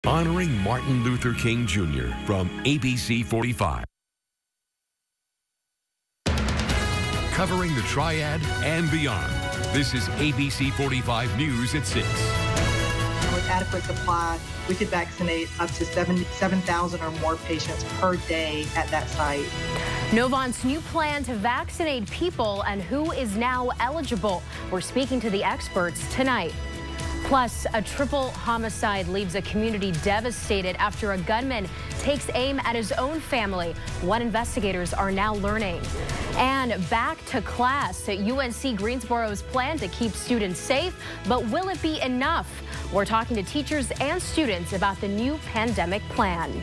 Honoring Martin Luther King Jr. from ABC 45. Covering the Triad and beyond. This is ABC 45 News at 6. With adequate supply, we could vaccinate up to 7,000 or more patients per day at that site. Novant's new plan to vaccinate people and who is now eligible. We're speaking to the experts tonight. Plus, a triple homicide leaves a community devastated after a gunman takes aim at his own family. What investigators are now learning. And back to class. UNC Greensboro's plan to keep students safe, but will it be enough? We're talking to teachers and students about the new pandemic plan.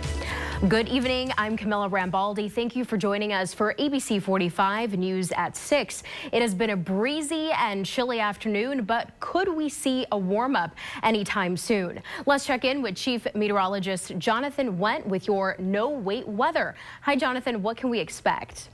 Good evening. I'm Camilla Rambaldi. Thank you for joining us for ABC 45 News at 6. It has been a breezy and chilly afternoon, but could we see a warm-up anytime soon? Let's check in with Chief Meteorologist Jonathan Weant with your no-wait weather. Hi, Jonathan. What can we expect?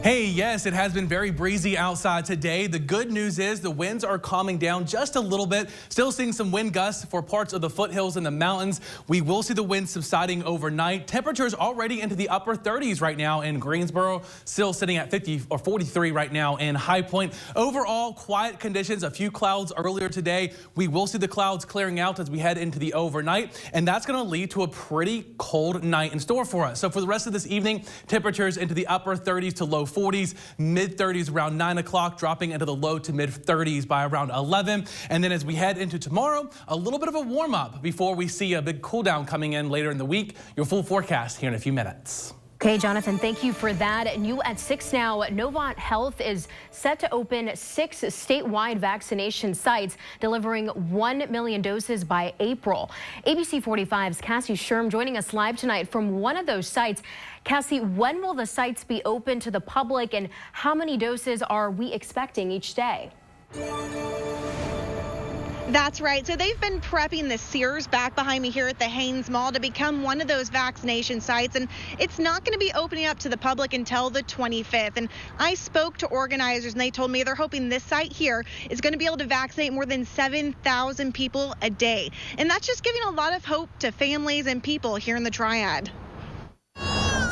Hey, yes, it has been very breezy outside today. The good news is the winds are calming down just a little bit. Still seeing some wind gusts for parts of the foothills and the mountains. We will see the winds subsiding overnight. Temperatures already into the upper 30s right now in Greensboro. Still sitting at 50 or 43 right now in High Point. Overall, quiet conditions. A few clouds earlier today. We will see the clouds clearing out as we head into the overnight, and that's going to lead to a pretty cold night in store for us. So for the rest of this evening, temperatures into the upper 30s to low 40s, mid 30s around 9 o'clock, dropping into the low to mid 30s by around 11. And then as we head into tomorrow, a little bit of a warm up before we see a big cool down coming in later in the week. Your full forecast here in a few minutes. Okay, Jonathan, thank you for that. New at 6 now, Novant Health is set to open 6 statewide vaccination sites, delivering 1 million doses by April. ABC 45's Cassie Sherm joining us live tonight from one of those sites. Cassie, when will the sites be open to the public, and how many doses are we expecting each day? That's right. So they've been prepping the Sears back behind me here at the Haynes Mall to become one of those vaccination sites, and it's not going to be opening up to the public until the 25th. And I spoke to organizers, and they told me they're hoping this site here is going to be able to vaccinate more than 7,000 people a day. And that's just giving a lot of hope to families and people here in the Triad.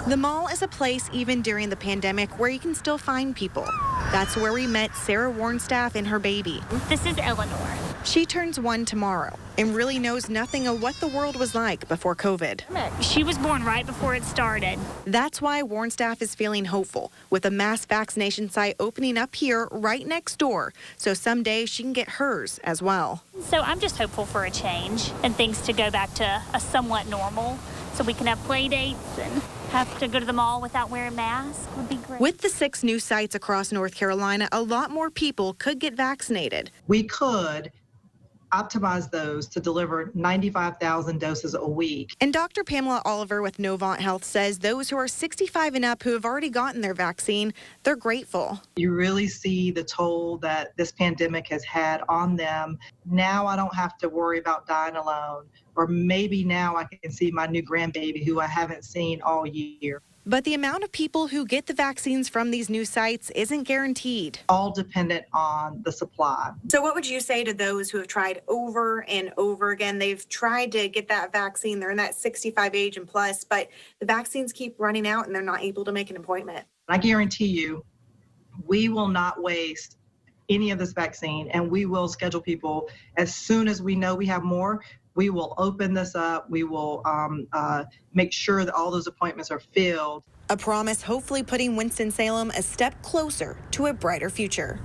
The mall is a place, even during the pandemic, where you can still find people. That's where we met Sarah Warnstaff and her baby. This is Eleanor. She turns 1 tomorrow and really knows nothing of what the world was like before COVID. She was born right before it started. That's why Warnstaff is feeling hopeful, with a mass vaccination site opening up here right next door, so someday she can get hers as well. So I'm just hopeful for a change and things to go back to a somewhat normal, so we can have play dates and have to go to the mall without wearing masks would be great. With the 6 new sites across North Carolina, a lot more people could get vaccinated. We could optimize those to deliver 95,000 doses a week. And Dr. Pamela Oliver with Novant Health says those who are 65 and up who have already gotten their vaccine, they're grateful. You really see the toll that this pandemic has had on them. Now I don't have to worry about dying alone, or maybe now I can see my new grandbaby who I haven't seen all year. But the amount of people who get the vaccines from these new sites isn't guaranteed. All dependent on the supply. So what would you say to those who have tried over and over again? They've tried to get that vaccine. They're in that 65 age and plus, but the vaccines keep running out and they're not able to make an appointment. I guarantee you, we will not waste any of this vaccine, and we will schedule people as soon as we know we have more. We will open this up. We will make sure that all those appointments are filled. A promise hopefully putting Winston-Salem a step closer to a brighter future.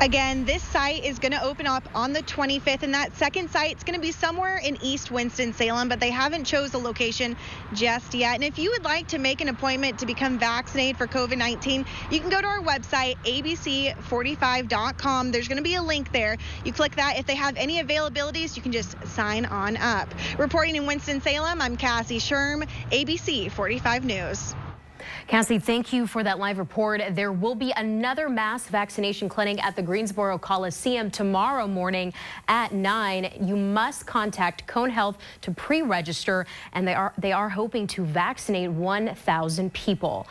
Again, this site is going to open up on the 25th, and that second site is going to be somewhere in East Winston-Salem, but they haven't chose a location just yet. And if you would like to make an appointment to become vaccinated for COVID-19, you can go to our website, abc45.com. There's going to be a link there. You click that. If they have any availabilities, you can just sign on up. Reporting in Winston-Salem, I'm Cassie Sherm, ABC 45 News. Cassie, thank you for that live report. There will be another mass vaccination clinic at the Greensboro Coliseum tomorrow morning at 9. You must contact Cone Health to pre-register, and they are hoping to vaccinate 1,000 people.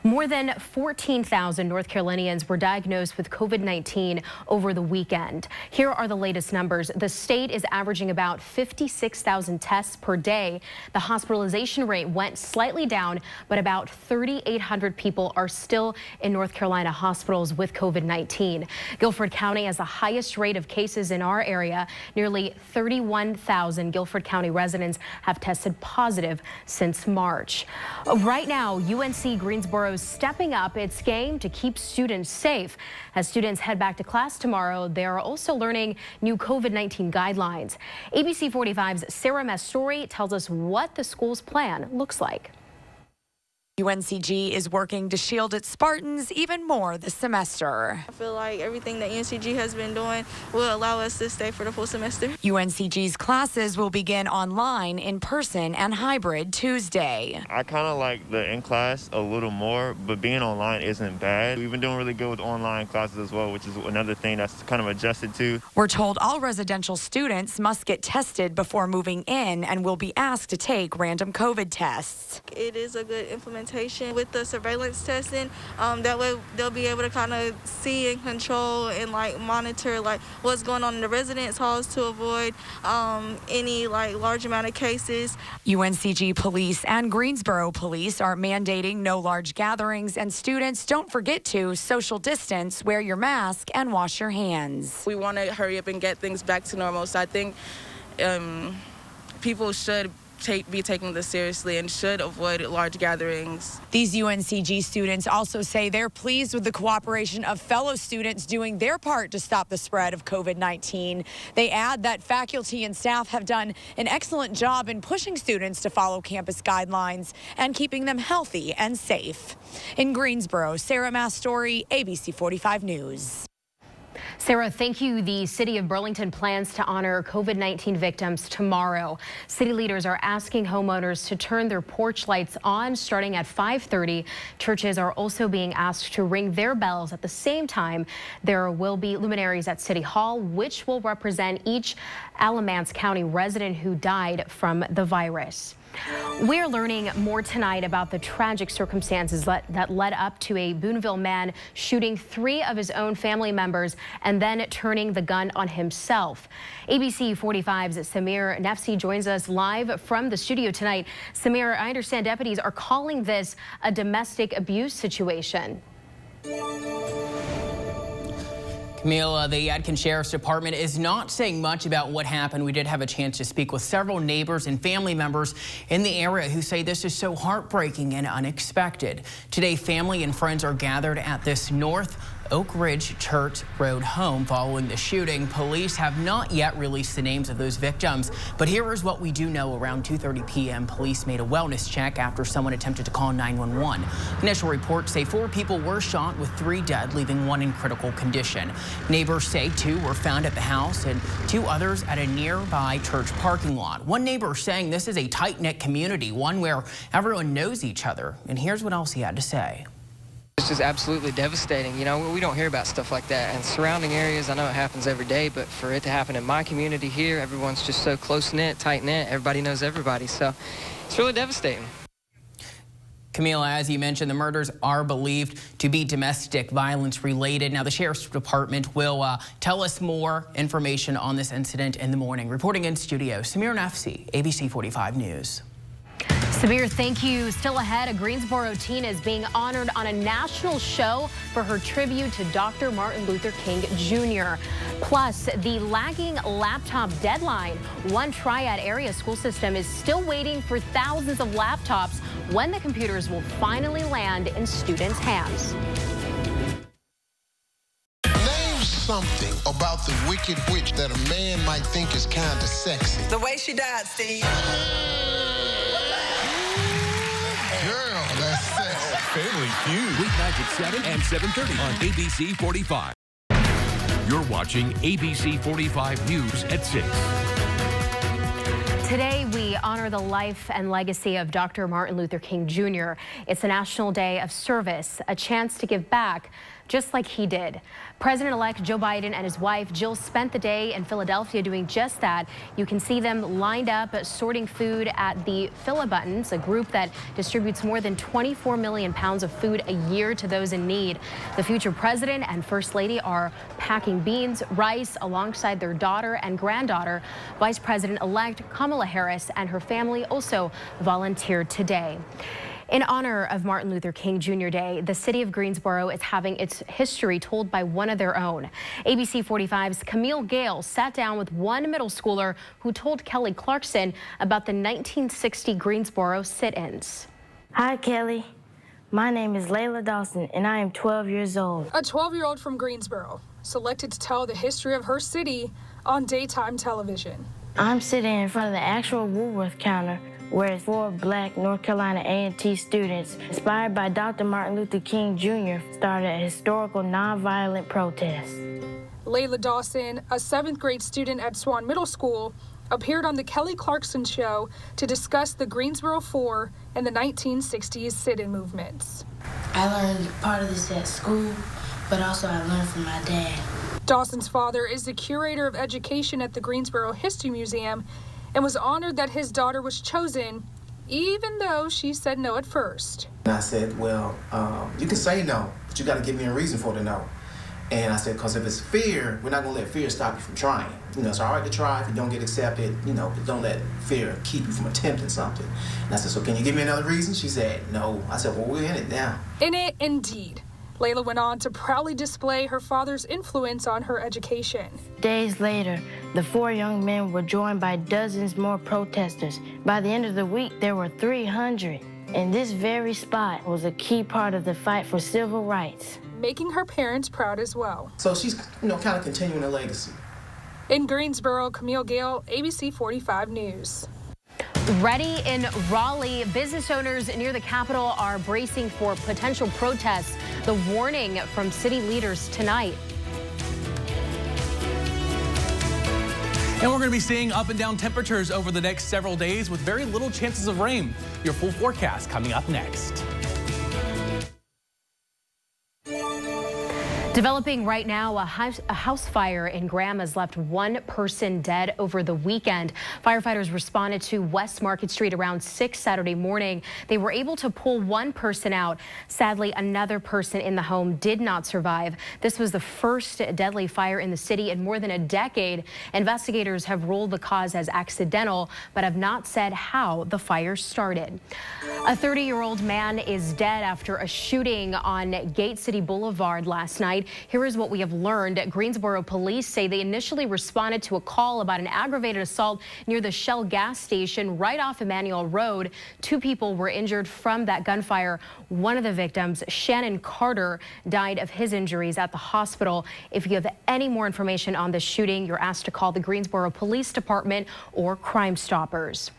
More than 14,000 North Carolinians were diagnosed with COVID-19 over the weekend. Here are the latest numbers. The state is averaging about 56,000 tests per day. The hospitalization rate went slightly down, but about 3,800 people are still in North Carolina hospitals with COVID-19. Guilford County has the highest rate of cases in our area. Nearly 31,000 Guilford County residents have tested positive since March. Right now, UNC Greensboro is stepping up its game to keep students safe. As students head back to class tomorrow, they are also learning new COVID-19 guidelines. ABC 45's Sarah Mastori tells us what the school's plan looks like. UNCG is working to shield its Spartans even more this semester. I feel like everything that UNCG has been doing will allow us to stay for the full semester. UNCG's classes will begin online, in person, and hybrid Tuesday. I kind of like the in-class a little more, but being online isn't bad. We've been doing really good with online classes as well, which is another thing that's kind of adjusted to. We're told all residential students must get tested before moving in and will be asked to take random COVID tests. It is a good implementation with the surveillance testing. That way they'll be able to kind of see and control and monitor what's going on in the residence halls to avoid any large amount of cases. UNCG police and Greensboro police are mandating no large gatherings, and students don't forget to social distance, wear your mask, and wash your hands. We want to hurry up and get things back to normal, so I think people should be taking this seriously and should avoid large gatherings. These UNCG students also say they're pleased with the cooperation of fellow students doing their part to stop the spread of COVID-19. They add that faculty and staff have done an excellent job in pushing students to follow campus guidelines and keeping them healthy and safe. In Greensboro, Sarah Mastori, ABC 45 News. Sarah, thank you. The city of Burlington plans to honor COVID-19 victims tomorrow. City leaders are asking homeowners to turn their porch lights on starting at 5:30. Churches are also being asked to ring their bells at the same time. There will be luminaries at City Hall, which will represent each Alamance County resident who died from the virus. We're learning more tonight about the tragic circumstances that led up to a Boonville man shooting 3 of his own family members and then turning the gun on himself. ABC 45's Samir Nefsi joins us live from the studio tonight. Samir, I understand deputies are calling this a domestic abuse situation. Camilla, the Yadkin Sheriff's Department is not saying much about what happened. We did have a chance to speak with several neighbors and family members in the area who say this is so heartbreaking and unexpected. Today, family and friends are gathered at this North Oak Ridge Church Road home following the shooting. Police have not yet released the names of those victims, but here is what we do know. Around 2:30 p.m., police made a wellness check after someone attempted to call 911. Initial reports say 4 people were shot with 3 dead, leaving 1 in critical condition. Neighbors say 2 were found at the house and 2 others at a nearby church parking lot. One neighbor saying this is a tight-knit community, one where everyone knows each other. And here's what else he had to say. It's just absolutely devastating. You know, we don't hear about stuff like that. And surrounding areas, I know it happens every day, but for it to happen in my community here, everyone's just so close-knit, tight-knit. Everybody knows everybody. So it's really devastating. Camilla, as you mentioned, the murders are believed to be domestic violence related. Now, the Sheriff's Department will tell us more information on this incident in the morning. Reporting in studio, Samir Nafsi, ABC 45 News. Samir, thank you. Still ahead, a Greensboro teen is being honored on a national show for her tribute to Dr. Martin Luther King Jr. Plus, the lagging laptop deadline. One Triad area school system is still waiting for thousands of laptops when the computers will finally land in students' hands. Name something about the Wicked Witch that a man might think is kind of sexy. The way she died, Steve. Girl, that's sexy. Family Feud. Weeknights at 7 and 7:30 on ABC 45. You're watching ABC 45 News at 6. Today, we honor the life and legacy of Dr. Martin Luther King Jr. It's a national day of service, a chance to give back, just like he did. President-elect Joe Biden and his wife Jill spent the day in Philadelphia doing just that. You can see them lined up sorting food at the Phila-Buttons, a group that distributes more than 24 million pounds of food a year to those in need. The future president and first lady are packing beans, rice alongside their daughter and granddaughter. Vice President-elect Kamala Harris and her family also volunteered today. In honor of Martin Luther King Jr. Day, the city of Greensboro is having its history told by one of their own. ABC 45's Camille Gale sat down with one middle schooler who told Kelly Clarkson about the 1960 Greensboro sit-ins. Hi, Kelly. My name is Layla Dawson, and I am 12 years old. A 12-year-old from Greensboro, selected to tell the history of her city on daytime television. I'm sitting in front of the actual Woolworth counter, where 4 black North Carolina A&T students, inspired by Dr. Martin Luther King Jr., started a historical nonviolent protest. Layla Dawson, a 7th grade student at Swan Middle School, appeared on the Kelly Clarkson Show to discuss the Greensboro 4 and the 1960s sit-in movements. I learned part of this at school, but also I learned from my dad. Dawson's father is the curator of education at the Greensboro History Museum and was honored that his daughter was chosen, even though she said no at first. And I said, well, you can say no, but you got to give me a reason for the no. And I said, because if it's fear, we're not going to let fear stop you from trying. You know, it's all right to try. If you don't get accepted, you know, but don't let fear keep you from attempting something. And I said, so can you give me another reason? She said, no. I said, well, we're in it now. In it, indeed. Layla went on to proudly display her father's influence on her education. Days later, the 4 young men were joined by dozens more protesters. By the end of the week, there were 300. And this very spot was a key part of the fight for civil rights, making her parents proud as well. So she's, you know, kind of continuing the legacy. In Greensboro, Camille Gale, ABC 45 News. Ready in Raleigh, business owners near the Capitol are bracing for potential protests. The warning from city leaders tonight. And we're going to be seeing up and down temperatures over the next several days with very little chances of rain. Your full forecast coming up next. Developing right now, a house fire in Graham has left 1 person dead over the weekend. Firefighters responded to West Market Street around 6 Saturday morning. They were able to pull 1 person out. Sadly, another person in the home did not survive. This was the first deadly fire in the city in more than a decade. Investigators have ruled the cause as accidental, but have not said how the fire started. A 30-year-old man is dead after a shooting on Gate City Boulevard last night. Here is what we have learned. Greensboro police say they initially responded to a call about an aggravated assault near the Shell gas station right off Emmanuel Road. 2 people were injured from that gunfire. One of the victims, Shannon Carter, died of his injuries at the hospital. If you have any more information on this shooting, you're asked to call the Greensboro Police Department or Crime Stoppers.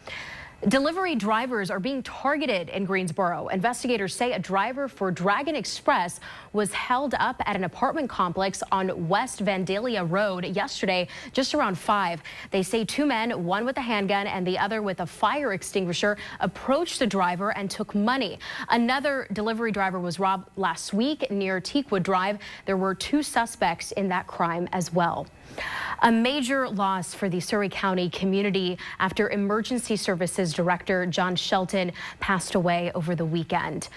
Delivery drivers are being targeted in Greensboro. Investigators say a driver for Dragon Express was held up at an apartment complex on West Vandalia Road yesterday, just around 5. They say 2 men, one with a handgun and the other with a fire extinguisher, approached the driver and took money. Another delivery driver was robbed last week near Teakwood Drive. There were 2 suspects in that crime as well. A major loss for the Surrey County community after Emergency Services Director John Shelton passed away over the weekend.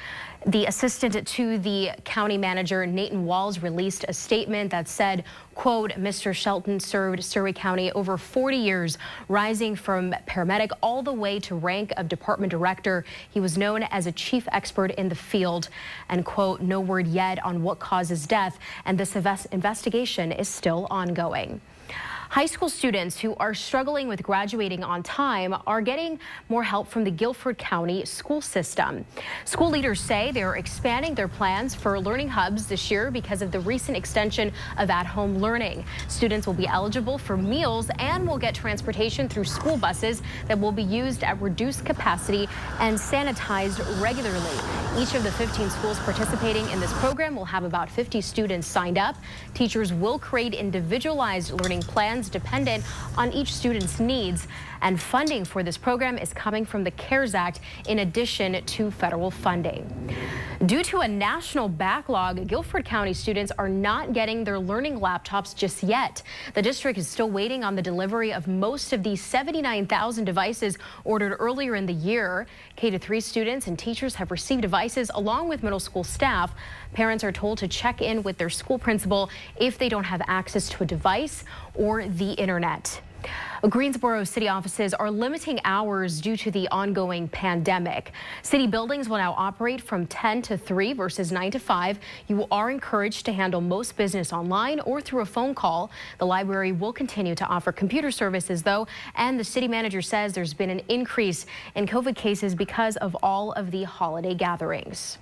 The assistant to the county manager, Nathan Walls, released a statement that said, quote, Mr. Shelton served Surrey County over 40 years, rising from paramedic all the way to rank of department director. He was known as a chief expert in the field, and quote, no word yet on what causes death, and this investigation is still ongoing. High school students who are struggling with graduating on time are getting more help from the Guilford County school system. School leaders say they're expanding their plans for learning hubs this year because of the recent extension of at-home learning. Students will be eligible for meals and will get transportation through school buses that will be used at reduced capacity and sanitized regularly. Each of the 15 schools participating in this program will have about 50 students signed up. Teachers will create individualized learning plans dependent on each student's needs. And funding for this program is coming from the CARES Act in addition to federal funding. Due to a national backlog, Guilford County students are not getting their learning laptops just yet. The district is still waiting on the delivery of most of the 79,000 devices ordered earlier in the year. K-3 students and teachers have received devices along with middle school staff. Parents are told to check in with their school principal if they don't have access to a device or the internet. Greensboro city offices are limiting hours due to the ongoing pandemic. City buildings will now operate from 10 to 3 versus 9 to 5. You are encouraged to handle most business online or through a phone call. The library will continue to offer computer services, though, and the city manager says there's been an increase in COVID cases because of all of the holiday gatherings.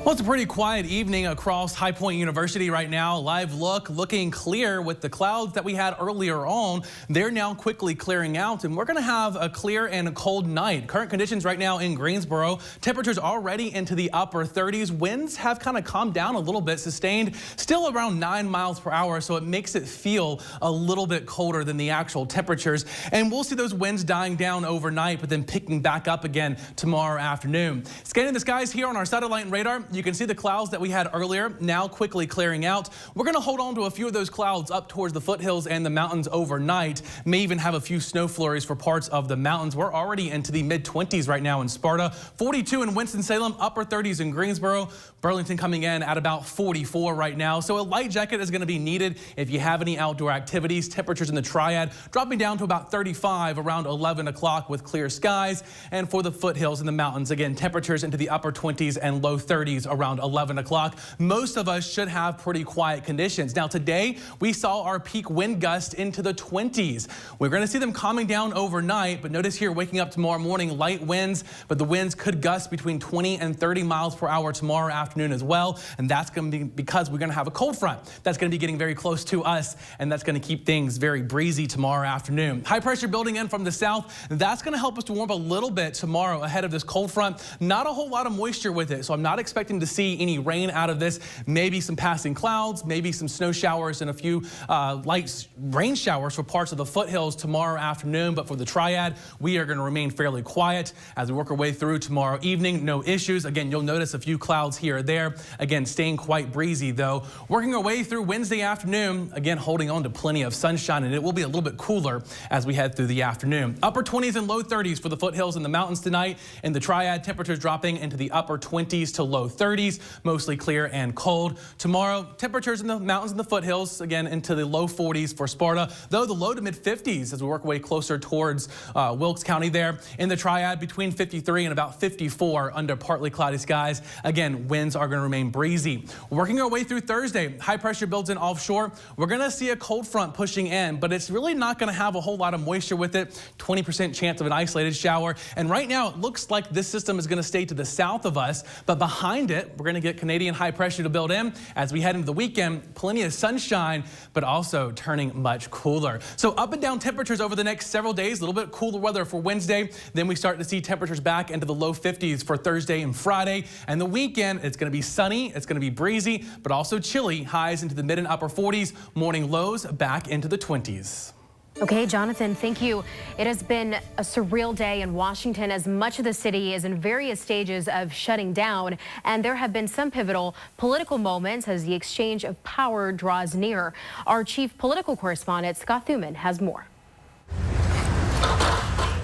Well, it's a pretty quiet evening across High Point University right now. Live look looking clear with the clouds that we had earlier on. They're now quickly clearing out, and we're going to have a clear and a cold night. Current conditions right now in Greensboro. Temperatures already into the upper 30s. Winds have kind of calmed down a little bit, sustained still around 9 miles per hour, so it makes it feel a little bit colder than the actual temperatures. And we'll see those winds dying down overnight, but then picking back up again tomorrow afternoon. Scanning the skies here on our satellite radar, you can see the clouds that we had earlier now quickly clearing out. We're going to hold on to a few of those clouds up towards the foothills and the mountains overnight. May even have a few snow flurries for parts of the mountains. We're already into the mid-20s right now in Sparta, 42 in Winston-Salem, upper 30s in Greensboro, Burlington coming in at about 44 right now. So a light jacket is going to be needed if you have any outdoor activities. Temperatures in the Triad dropping down to about 35 around 11 o'clock with clear skies. And for the foothills and the mountains, again, temperatures into the upper 20s and low 30s around 11 o'clock. Most of us should have pretty quiet conditions. Now today we saw our peak wind gust into the 20s. We're going to see them calming down overnight, but notice here waking up tomorrow morning, light winds, but the winds could gust between 20 and 30 miles per hour tomorrow afternoon as well. And that's going to be because we're going to have a cold front that's going to be getting very close to us, and that's going to keep things very breezy tomorrow afternoon. High pressure building in from the south. That's going to help us to warm up a little bit tomorrow ahead of this cold front. Not a whole lot of moisture with it, so I'm not expecting to see any rain out of this. Maybe some passing clouds, maybe some snow showers and a few light rain showers for parts of the foothills tomorrow afternoon. But for the Triad, we are going to remain fairly quiet as we work our way through tomorrow evening. No issues. Again, you'll notice a few clouds here or there. Again, staying quite breezy though. Working our way through Wednesday afternoon, again, holding on to plenty of sunshine, and it will be a little bit cooler as we head through the afternoon. Upper 20s and low 30s for the foothills and the mountains tonight. In the Triad, temperatures dropping into the upper 20s to low 30s. Mostly clear and cold. Tomorrow, temperatures in the mountains and the foothills, again, into the low 40s for Sparta, though the low to mid 50s as we work our way closer towards Wilkes County there. In the Triad, between 53 and about 54 under partly cloudy skies. Again, winds are going to remain breezy. Working our way through Thursday, high pressure builds in offshore. We're going to see a cold front pushing in, but it's really not going to have a whole lot of moisture with it. 20% chance of an isolated shower. And right now, it looks like this system is going to stay to the south of us, but behind it, we're going to get Canadian high pressure to build in as we head into the weekend. Plenty of sunshine, but also turning much cooler. So up and down temperatures over the next several days. A little bit cooler weather for Wednesday. Then we start to see temperatures back into the low 50s for Thursday and Friday. And the weekend, it's going to be sunny. It's going to be breezy, but also chilly. Highs into the mid and upper 40s. Morning lows back into the 20s. Okay, Jonathan, thank you. It has been a surreal day in Washington as much of the city is in various stages of shutting down, and there have been some pivotal political moments as the exchange of power draws near. Our chief political correspondent, Scott Thuman, has more.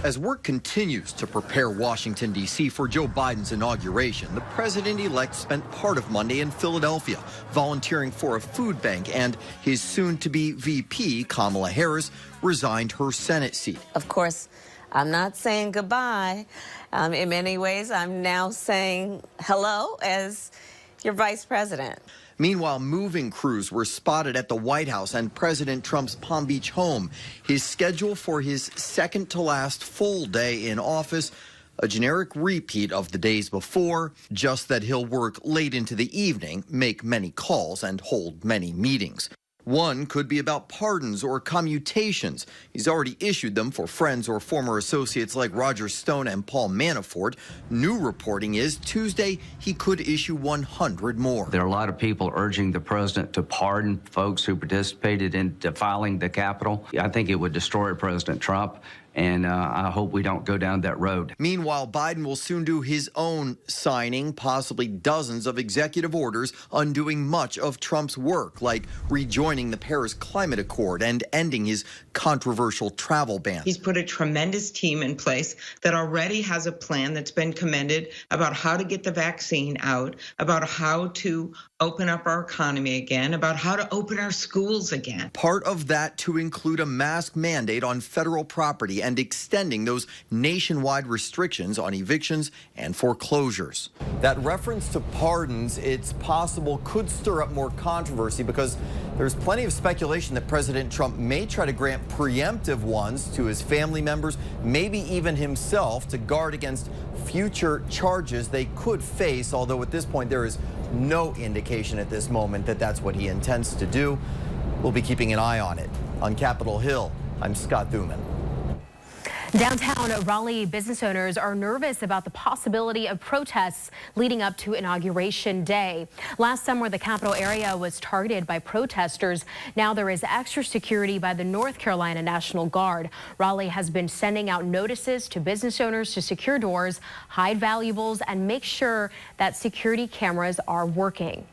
As work continues to prepare Washington, D.C. for Joe Biden's inauguration, the president-elect spent part of Monday in Philadelphia, volunteering for a food bank, and his soon-to-be VP, Kamala Harris, resigned her Senate seat. Of course, I'm not saying goodbye. In many ways, I'm now saying hello as your vice president. Meanwhile, moving crews were spotted at the White House and President Trump's Palm Beach home. His schedule for his second-to-last full day in office, a generic repeat of the days before, just that he'll work late into the evening, make many calls, and hold many meetings. One could be about pardons or commutations. He's already issued them for friends or former associates like Roger Stone and Paul Manafort. New reporting is Tuesday he could issue 100 more. There are a lot of people urging the president to pardon folks who participated in defiling the Capitol. I think it would destroy President Trump, and I hope we don't go down that road. Meanwhile, Biden will soon do his own signing, possibly dozens of executive orders undoing much of Trump's work, like rejoining the Paris Climate Accord and ending his controversial travel ban. He's put a tremendous team in place that already has a plan that's been commended about how to get the vaccine out, about how to open up our economy again, about how to open our schools again. Part of that to include a mask mandate on federal property and extending those nationwide restrictions on evictions and foreclosures. That reference to pardons, it's possible, could stir up more controversy because there's plenty of speculation that President Trump may try to grant preemptive ones to his family members, maybe even himself, to guard against future charges they could face, although at this point there is no indication at this moment that that's what he intends to do. We'll be keeping an eye on it. On Capitol Hill, I'm Scott Thuman. Downtown Raleigh business owners are nervous about the possibility of protests leading up to Inauguration Day. Last summer, the Capitol area was targeted by protesters. Now there is extra security by the North Carolina National Guard. Raleigh has been sending out notices to business owners to secure doors, hide valuables, and make sure that security cameras are working.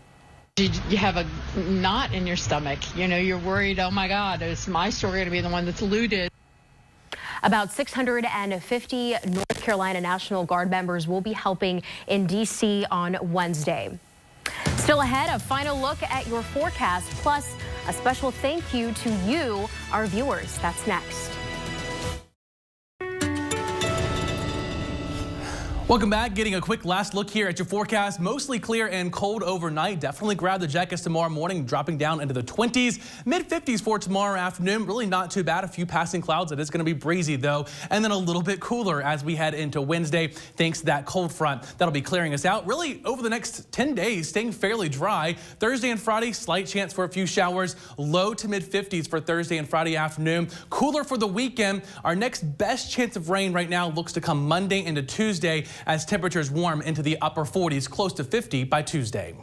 You have a knot in your stomach. You know, you're worried, oh my God, is my store going to be the one that's looted? About 650 North Carolina National Guard members will be helping in D.C. on Wednesday. Still ahead, a final look at your forecast, plus a special thank you to you, our viewers. That's next. Welcome back. Getting a quick last look here at your forecast. Mostly clear and cold overnight. Definitely grab the jackets tomorrow morning, dropping down into the 20s, mid-50s for tomorrow afternoon. Really not too bad. A few passing clouds. It is going to be breezy though, and then a little bit cooler as we head into Wednesday thanks to that cold front that'll be clearing us out. Really over the next 10 days, staying fairly dry. Thursday and Friday, slight chance for a few showers. Low to mid-50s for Thursday and Friday afternoon. Cooler for the weekend. Our next best chance of rain right now looks to come Monday into Tuesday, as temperatures warm into the upper 40s, close to 50 by Tuesday.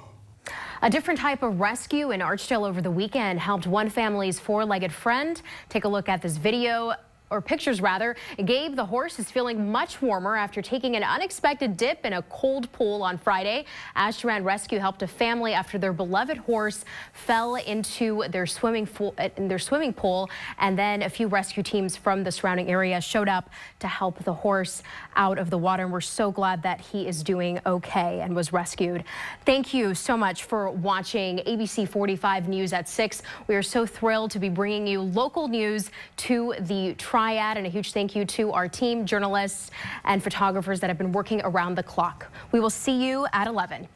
A different type of rescue in Archdale over the weekend helped one family's four-legged friend. Take a look at this video. Or pictures rather. Gabe the horse is feeling much warmer after taking an unexpected dip in a cold pool on Friday. Ashland Rescue helped a family after their beloved horse fell into their swimming pool, and then a few rescue teams from the surrounding area showed up to help the horse out of the water, and we're so glad that he is doing okay and was rescued. Thank you so much for watching ABC 45 News at 6. We are so thrilled to be bringing you local news to the Triad, and a huge thank you to our team, journalists and photographers that have been working around the clock. We will see you at 11.